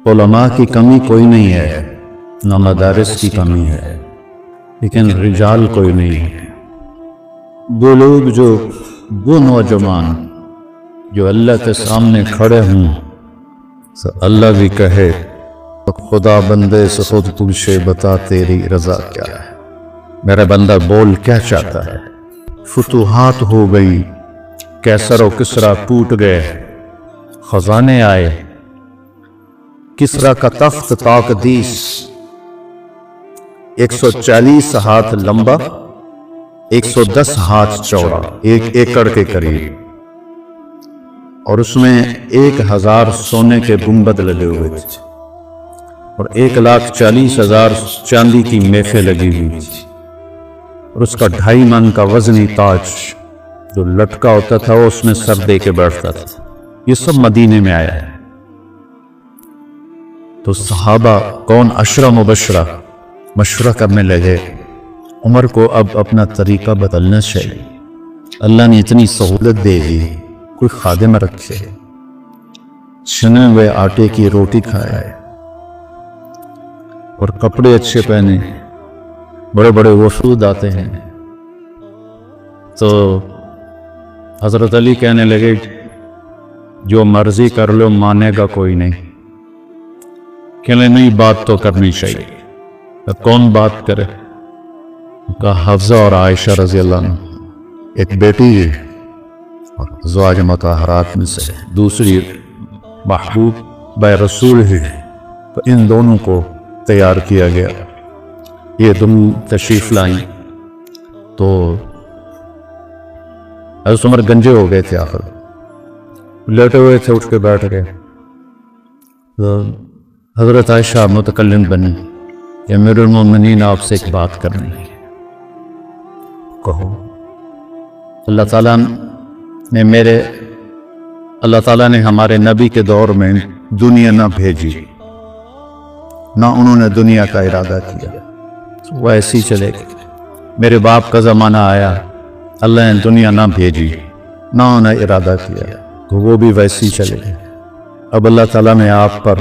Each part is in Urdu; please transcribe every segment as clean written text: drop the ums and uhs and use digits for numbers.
علماء کی کمی کوئی نہیں ہے، نہ مدارس کی کمی ہے، لیکن رجال کوئی نہیں ہے۔ وہ لوگ وہ نوجوان جو اللہ کے سامنے کھڑے ہوں تو اللہ بھی کہے خدا بندے سے خود پوچھے بتا تیری رضا کیا ہے، میرا بندہ بول کیا چاہتا ہے۔ فتوحات ہو گئی، کیسر و کسرا ٹوٹ گئے، خزانے آئے، کسرا کا تخت تاقدیس 140 ہاتھ لمبا، 110 ہاتھ چوڑا، 1 ایکڑ کے قریب، اور اس میں 1000 سونے کے گنبد لگے ہوئے تھے اور 1,40,000 چاندی کی میخیں لگی ہوئی تھی، اور اس کا 2.5 من کا وزنی تاج جو لٹکا ہوتا تھا وہ اس میں سر دے کے بیٹھتا تھا۔ یہ سب مدینے میں آیا ہے۔ تو صحابہ کون 10 مبشرہ مشورہ کرنے لگے عمر کو اب اپنا طریقہ بدلنا چاہیے، اللہ نے اتنی سہولت دے دی، کوئی خادم رکھے، چھنے ہوئے آٹے کی روٹی کھائے اور کپڑے اچھے پہنے، بڑے بڑے وفود آتے ہیں۔ تو حضرت علی کہنے لگے جو مرضی کر لو مانے گا کوئی نہیں، کہنے نہیں بات تو کرنی چاہیے۔ تو کون بات کرے؟ کہا حفصہ اور عائشہ رضی اللہ عنہ، ایک بیٹی ہے اور ازواج مطہرات میں سے، دوسری محبوب بے رسول ہے، تو ان دونوں کو تیار کیا گیا۔ یہ دونوں تشریف لائیں تو حضرت عمر گنجے ہو گئے تھے، آخر لیٹے ہوئے تھے، اٹھ کے بیٹھ گئے۔ تو حضرت عائشہ متکلم بنی کہ امیر المومنین آپ سے ایک بات کرنی ہے، کہو۔ اللہ تعالیٰ نے ہمارے نبی کے دور میں دنیا نہ بھیجی، نہ انہوں نے دنیا کا ارادہ کیا، وہ ایسی چلے گی۔ میرے باپ کا زمانہ آیا، اللہ نے دنیا نہ بھیجی، نہ انہوں نے ارادہ کیا، تو وہ بھی ویسی چلے گی۔ اب اللہ تعالیٰ نے آپ پر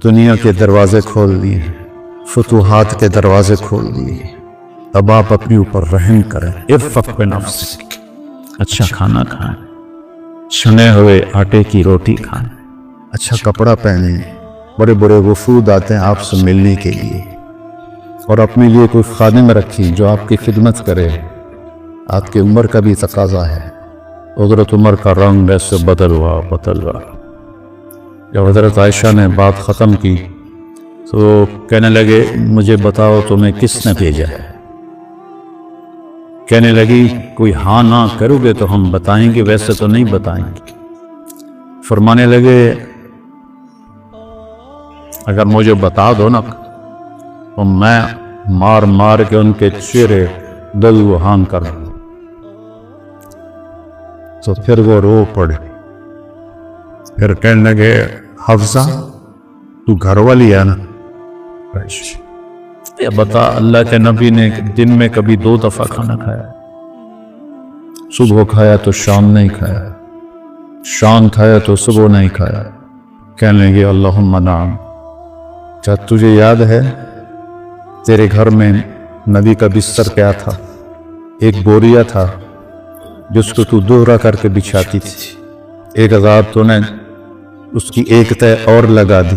دنیا کے دروازے کھول دیے، فتوحات کے دروازے کھول دیے، اب آپ اپنے اوپر رحم کریں، ارفق بنفسک، اچھا کھانا کھائیں، چھنے ہوئے آٹے کی روٹی کھائیں، اچھا کپڑا پہنیں، بڑے بڑے وفود آتے ہیں آپ سے ملنے کے لیے، اور اپنے لیے کوئی خادم رکھی جو آپ کی خدمت کرے۔ آپ کی عمر کا بھی تقاضا ہے، حضرت عمر کا رنگ ایسے بدل ہوا۔ جب حضرت عائشہ نے بات ختم کی تو کہنے لگے مجھے بتاؤ تمہیں کس نے بھیجا ہے؟ کہنے لگی کوئی ہاں نہ کرو گے تو ہم بتائیں گے، ویسے تو نہیں بتائیں گے۔ فرمانے لگے اگر مجھے بتا دو نا تو میں مار مار کے ان کے چہرے دل وہان کر دوں۔ تو پھر وہ رو پڑے، پھر کہنے لگے حفصہ تو گھر والی ہے نا؟ بتا اللہ کے نبی نے دن میں کبھی 2 دفعہ کھانا کھایا، صبح کھایا تو شام نہیں کھایا، شام کھایا تو صبح نہیں کھایا۔ کہنے لگے اللہم نعم۔ کیا تجھے یاد ہے تیرے گھر میں نبی کا بستر کیا تھا؟ ایک بوریا تھا جس کو تو دوہرا کر کے بچھاتی تھی، 1000 تو نے اس کی ایک تہ اور لگا دی۔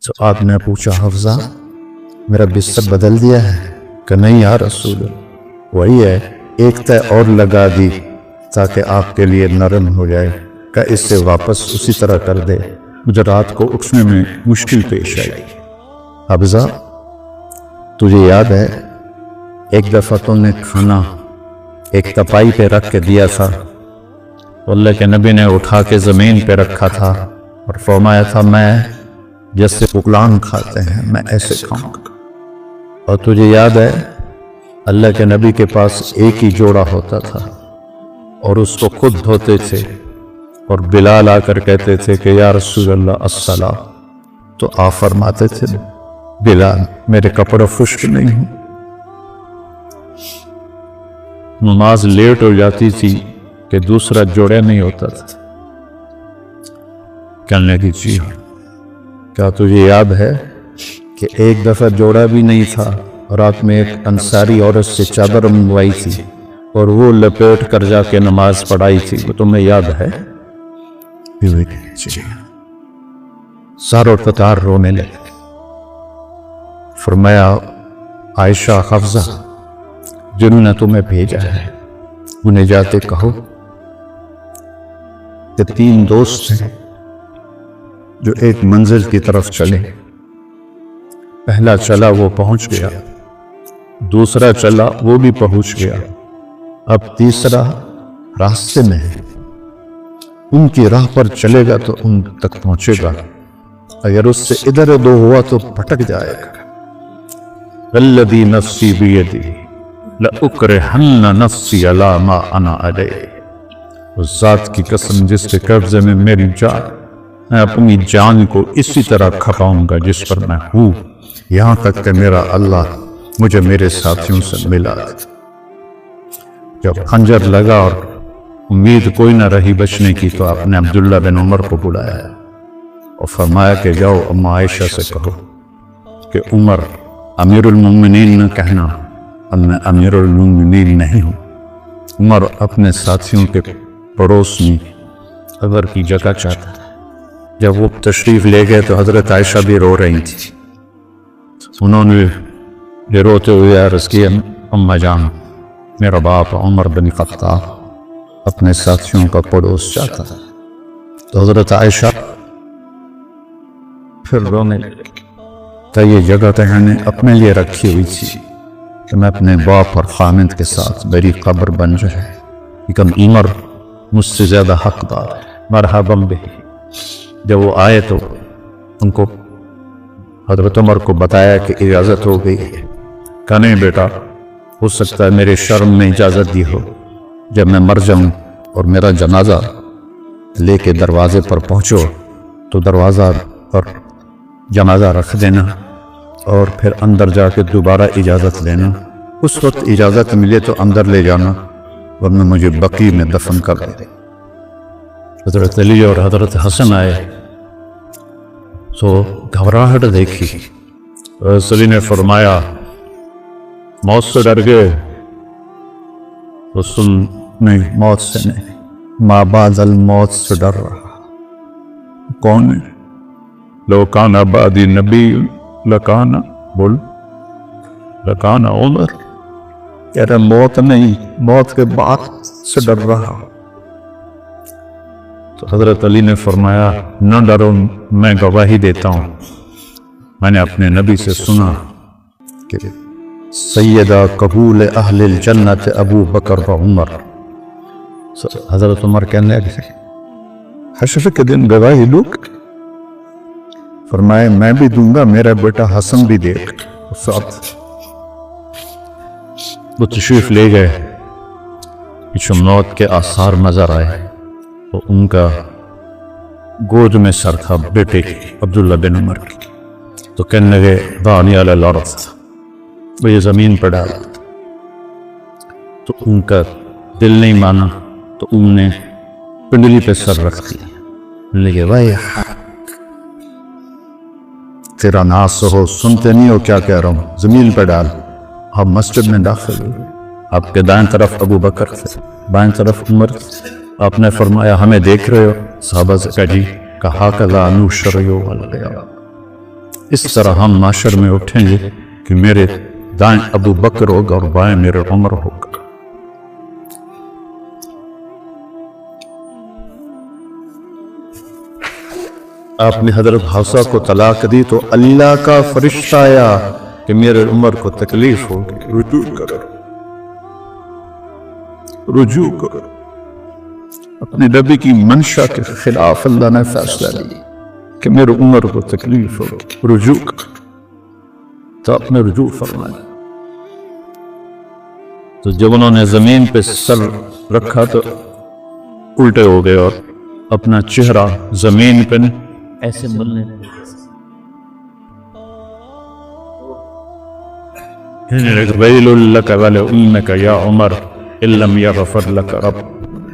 تو آپ نے پوچھا حفصہ میرا بستر بدل دیا ہے؟ کہ نہیں یا رسول اللہ، وہی ہے، ایک تہ اور لگا دی تاکہ آپ کے لیے نرم ہو جائے۔ کہ اس سے واپس اسی طرح کر دے، مجھے رات کو اٹھنے میں مشکل پیش آئی۔ حفصہ تجھے یاد ہے ایک دفعہ تو نے کھانا ایک تپائی پہ رکھ کے دیا تھا، اللہ کے نبی نے اٹھا کے زمین پہ رکھا تھا اور فرمایا تھا میں جیسے پکلان کھاتے ہیں میں ایسے کھاؤں گا۔ اور تجھے یاد ہے اللہ کے نبی کے پاس ایک ہی جوڑا ہوتا تھا اور اس کو خود دھوتے تھے، اور بلال آ کر کہتے تھے کہ یا رسول اللہ الصلاۃ، تو آپ فرماتے تھے بلال میرے کپڑے خشک نہیں ہوں۔ نماز لیٹ ہو جاتی تھی کہ دوسرا جوڑے نہیں ہوتا تھا۔ کہنے لگی جی کیا تجھے یاد ہے کہ ایک دفعہ جوڑا بھی نہیں تھا، رات میں ایک انصاری عورت سے چادر منگوائی تھی اور وہ لپیٹ کر جا کے نماز پڑھائی تھی، وہ تمہیں یاد ہے؟ ساروں قطار رونے لگے۔ فرمایا عائشہ حفصہ جنہوں نے تمہیں بھیجا ہے انہیں جاتے کہو کہ 3 دوست ہیں جو ایک منزل کی طرف چلے، پہلا چلا وہ پہنچ گیا، دوسرا چلا وہ بھی پہنچ گیا، اب تیسرا راستے میں ہے، ان کی راہ پر چلے گا تو ان تک پہنچے گا، اگر اس سے ادھر ادھر ہوا تو پھٹک جائے گا۔ والذی نفسی بیدی لأکرہن نفسی علی ما انا علیہ، اس ذات کی قسم جس کے قبضے میں میری جان، میں اپنی جان کو اسی طرح کھپاؤں گا جس پر میں ہوں، یہاں تک کہ میرا اللہ مجھے میرے ساتھیوں سے ملا۔ جب خنجر لگا اور امید کوئی نہ رہی بچنے کی تو آپ نے عبداللہ بن عمر کو بلایا اور فرمایا کہ جاؤ اما عائشہ سے کہو کہ عمر امیر المومنین نہ کہنا، اب میں امیر المومنین نہیں ہوں۔ عمر اپنے ساتھیوں کے پڑوس میں قبر کی جگہ چاہتا ہے۔ جب وہ تشریف لے گئے تو حضرت عائشہ بھی رو رہی تھی، انہوں نے یہ روتے ہوئے عرض کیا اما جان میرا باپ عمر بن خطاب اپنے ساتھیوں کا پڑوس چاہتا ہے۔ تو حضرت عائشہ پھر رونے لگی کہ یہ جگہ تو میں نے اپنے لیے رکھی ہوئی تھی کہ میں اپنے باپ اور خامد کے ساتھ میری قبر بن جائے، لیکن عمر مجھ سے زیادہ حقدار ہے، مرحبا بہ۔ جب وہ آئے تو ان کو حضرت عمر کو بتایا کہ اجازت ہو گئی ہے، کہا نہیں بیٹا، ہو سکتا ہے میرے شرم میں اجازت دی ہو، جب میں مر جاؤں اور میرا جنازہ لے کے دروازے پر پہنچو تو دروازہ پر جنازہ رکھ دینا اور پھر اندر جا کے دوبارہ اجازت لینا، اس وقت اجازت ملے تو اندر لے جانا ورنہ مجھے بقیع میں دفن کر دے۔ حضرت علی اور حضرت حسن آئے تو گھبراہٹ دیکھی، حضرت علی نے فرمایا موت سے ڈر گئے؟ رسول نہیں، موت سے نہیں، ما بعد الموت سے ڈر رہا۔ کون ہے؟ لو کان بعدی نبی لکانا، بول لکانا عمر، کہہ رہے موت نہیں، موت کے بعد سے ڈر رہا۔ تو حضرت علی نے فرمایا نہ ڈرو، میں گواہی دیتا ہوں، میں نے اپنے نبی سے سنا کہ سیدہ قبول اہل الجنت ابو بکر و عمر۔ حضرت عمر کہنے لگے حشر کے دن گواہی دوں؟ فرمائے میں بھی دوں گا، میرا بیٹا حسن بھی دے گا۔ ساتھ وہ تشریف لے گئے، پیچھے موت کے آثار نظر آئے تو ان کا گود میں سر تھا بیٹے عبداللہ بن عمر کی، تو کہنے لگے دعنی علی الارض، وہ یہ زمین پر ڈالا، تو ان کا دل نہیں مانا تو ان نے پنڈلی پہ سر رکھ دیا، لگے بھائی تیرا ناس ہو، سنتے نہیں ہو کیا کہہ رہا ہوں، زمین پہ ڈال۔ آپ مسجد میں داخل ہوئے، آپ کے دائیں طرف ابو بکر تھے، بائیں طرف عمر تھے۔ آپ نے فرمایا ہمیں دیکھ رہے ہو؟ صحابہ سے کہا جی، کہا کذا نشریو والقیامہ، اس طرح ہم معاشر میں اٹھیں گے کہ میرے دائیں ابو بکر ہوگا اور بائیں میرے عمر ہوگا۔ آپ نے حضرت حفصہ کو طلاق دی تو اللہ کا فرشتہ آیا کہ میرے عمر کو تکلیف ہوگی، رجوع کرو، رجوع کرو۔ اپنے نبی کی منشا کے خلاف اللہ نے فیصلہ لیا کہ میرے عمر کو تکلیف ہوگی، رجوع کرو، تو آپ نے رجوع فرمایا۔ تو جب انہوں نے زمین پہ سر رکھا تو الٹے ہو گئے اور اپنا چہرہ زمین پہ ایسے ملنے ویل لک ولأمک یا عمر ان لم یغفر لک رب،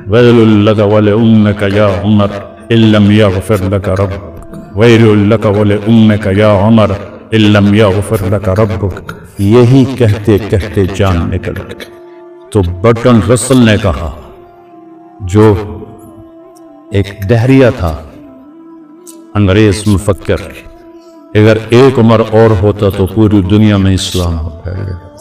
ویل لک ولأمک یا عمر ان لم یغفر لک رب، وَيْلٌ لَكَ وَلِأُمِّكَ يَا عُمَرَ إِن لَّمْ يَغْفِرْ لَكَ رَبُّكَ. یہی کہتے کہتے جان نکل گئی. تو برٹن رسل نے کہا، جو ایک دہریہ تھا، انگریز مفکر، اگر ایک عمر اور ہوتا تو پوری دنیا میں اسلام ہو پھیل گیا.